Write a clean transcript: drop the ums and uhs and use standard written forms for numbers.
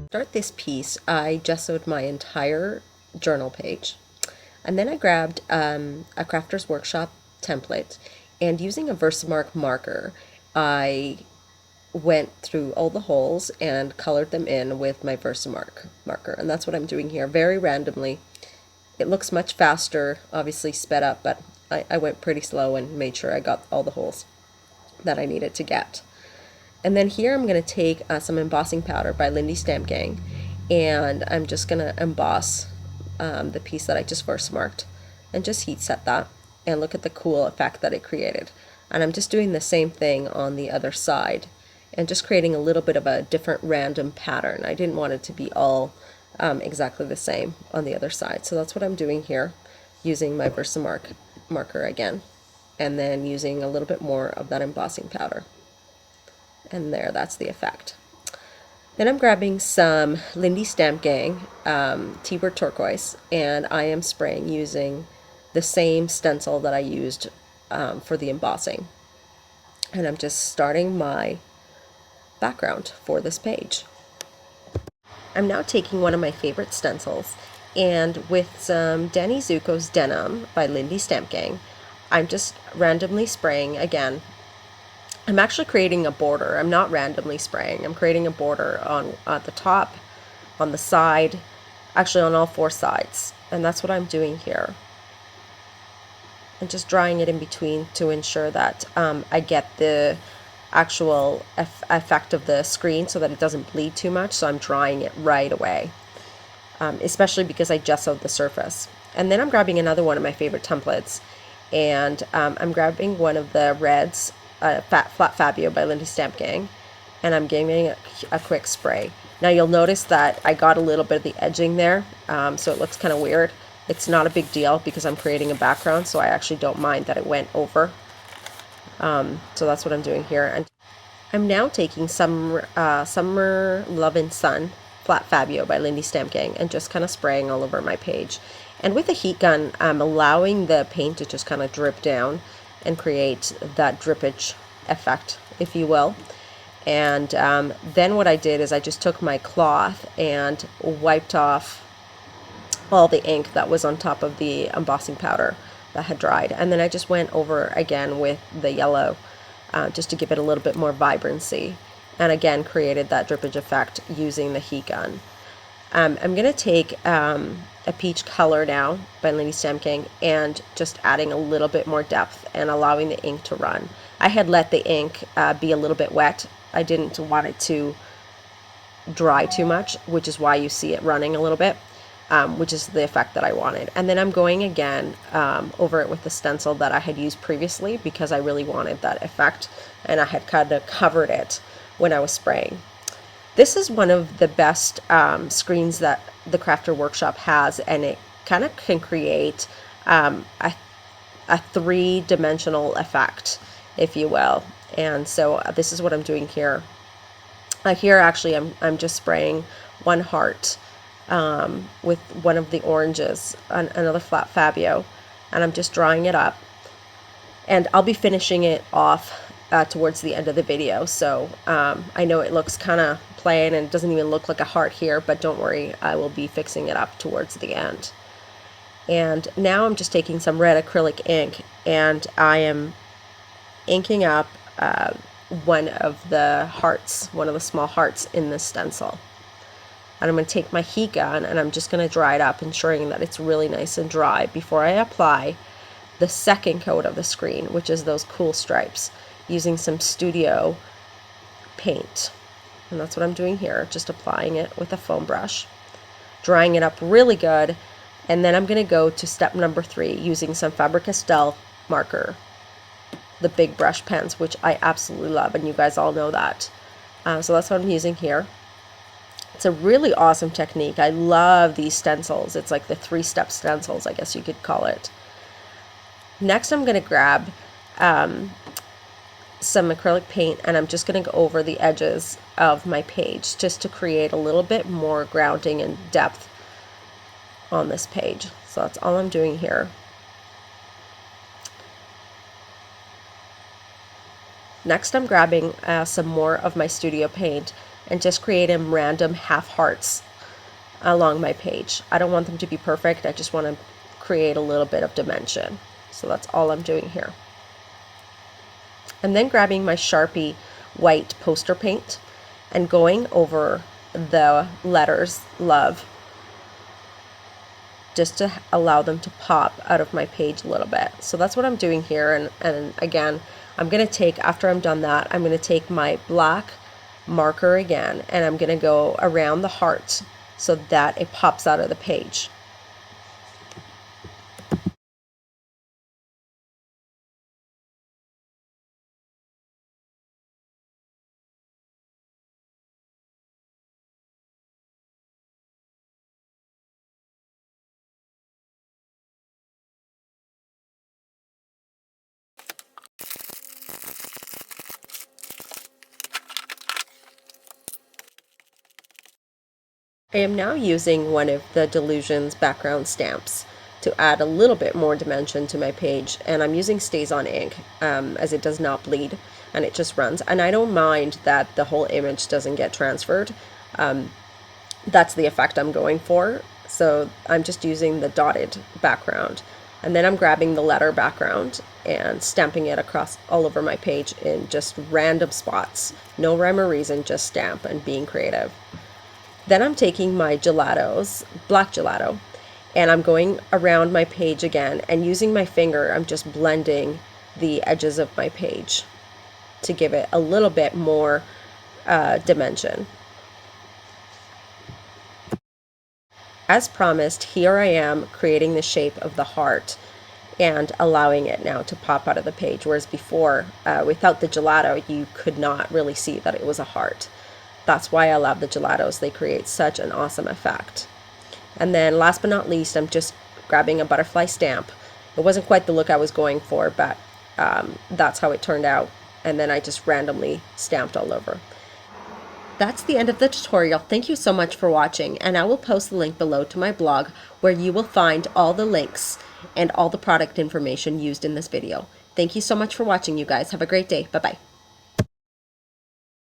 Start this piece, I gessoed my entire journal page, and then I grabbed a Crafter's Workshop template, and using a Versamark marker, I went through all the holes and colored them in with my Versamark marker, and that's what I'm doing here, very randomly. It looks much faster, obviously sped up, but I went pretty slow and made sure I got all the holes that I needed to get. And then here I'm going to take some embossing powder by Lindy Stamp Gang, and I'm just going to emboss the piece that I just first marked, and just heat set that, and look at the cool effect that it created. And I'm just doing the same thing on the other side, and just creating a little bit of a different random pattern. I didn't want it to be all exactly the same on the other side. So that's what I'm doing here, using my Versamark marker again, and then using a little bit more of that embossing powder. And there, that's the effect. Then I'm grabbing some Lindy Stamp Gang T-Bird Turquoise, and I am spraying using the same stencil that I used for the embossing. And I'm just starting my background for this page. I'm now taking one of my favorite stencils, and with some Danny Zuko's Denim by Lindy Stamp Gang, I'm just randomly spraying again. I'm actually creating a border. I'm not randomly spraying. I'm creating a border on at the top, on the side, actually on all four sides. And that's what I'm doing here. And just drawing it in between to ensure that I get the actual effect of the screen so that it doesn't bleed too much. So I'm drawing it right away, especially because I gessoed the surface. And then I'm grabbing another one of my favorite templates, and I'm grabbing one of the reds, Flat Fabio by Lindy Stamp Gang, and I'm giving a quick spray. Now you'll notice that I got a little bit of the edging there, so it looks kind of weird. It's not a big deal because I'm creating a background, so I actually don't mind that it went over. So that's what I'm doing here. And I'm now taking some Summer Love and Sun Flat Fabio by Lindy Stamp Gang and just kind of spraying all over my page. And with a heat gun, I'm allowing the paint to just kind of drip down and create that drippage effect, if you will. And then what I did is I just took my cloth and wiped off all the ink that was on top of the embossing powder that had dried. And then I just went over again with the yellow just to give it a little bit more vibrancy. And again, created that drippage effect using the heat gun. I'm going to take a peach color now by Lindy Stamp Gang and just adding a little bit more depth and allowing the ink to run. I had let the ink be a little bit wet. I didn't want it to dry too much, which is why you see it running a little bit, which is the effect that I wanted. And then I'm going again over it with the stencil that I had used previously because I really wanted that effect, and I had kind of covered it when I was spraying. This is one of the best screens that the Crafter Workshop has, and it kind of can create a three-dimensional effect, if you will. And so this is what I'm doing here. Here actually I'm just spraying one heart with one of the oranges, another Flat Fabio, and I'm just drawing it up. And I'll be finishing it off towards the end of the video, so I know it looks kind of plain and it doesn't even look like a heart here, but don't worry, I will be fixing it up towards the end. And now I'm just taking some red acrylic ink and I am inking up one of the hearts, one of the small hearts in this stencil. And I'm going to take my heat gun and I'm just going to dry it up, ensuring that it's really nice and dry before I apply the second coat of the screen, which is those cool stripes, using some studio paint. And that's what I'm doing here, just applying it with a foam brush, drying it up really good. And then I'm going to go to step number 3, using some Faber-Castell marker, the big brush pens, which I absolutely love, and you guys all know that. So that's what I'm using here. It's a really awesome technique. I love these stencils. It's like the 3-step stencils, I guess you could call it. Next, I'm going to grab some acrylic paint, and I'm just going to go over the edges of my page just to create a little bit more grounding and depth on this page. So that's all I'm doing here. Next, I'm grabbing some more of my studio paint, and just creating random half hearts along my page. I don't want them to be perfect. I just want to create a little bit of dimension. So that's all I'm doing here. And then grabbing my Sharpie white poster paint and going over the letters love, just to allow them to pop out of my page a little bit. So that's what I'm doing here. And again, I'm going to take, after I'm done that, I'm going to take my black marker again, and I'm going to go around the heart so that it pops out of the page. I am now using one of the Delusions background stamps to add a little bit more dimension to my page, and I'm using Stays On ink as it does not bleed and it just runs, and I don't mind that the whole image doesn't get transferred. That's the effect I'm going for, so I'm just using the dotted background, and then I'm grabbing the letter background and stamping it across all over my page in just random spots. No rhyme or reason, just stamp and being creative. Then I'm taking my gelatos, black gelato, and I'm going around my page again, and using my finger, I'm just blending the edges of my page to give it a little bit more dimension. As promised, here I am creating the shape of the heart and allowing it now to pop out of the page, whereas before, without the gelato, you could not really see that it was a heart. That's why I love the gelatos. They create such an awesome effect. And then last but not least, I'm just grabbing a butterfly stamp. It wasn't quite the look I was going for, but that's how it turned out. And then I just randomly stamped all over. That's the end of the tutorial. Thank you so much for watching, and I will post the link below to my blog where you will find all the links and all the product information used in this video. Thank you so much for watching, you guys. Have a great day. Bye-bye.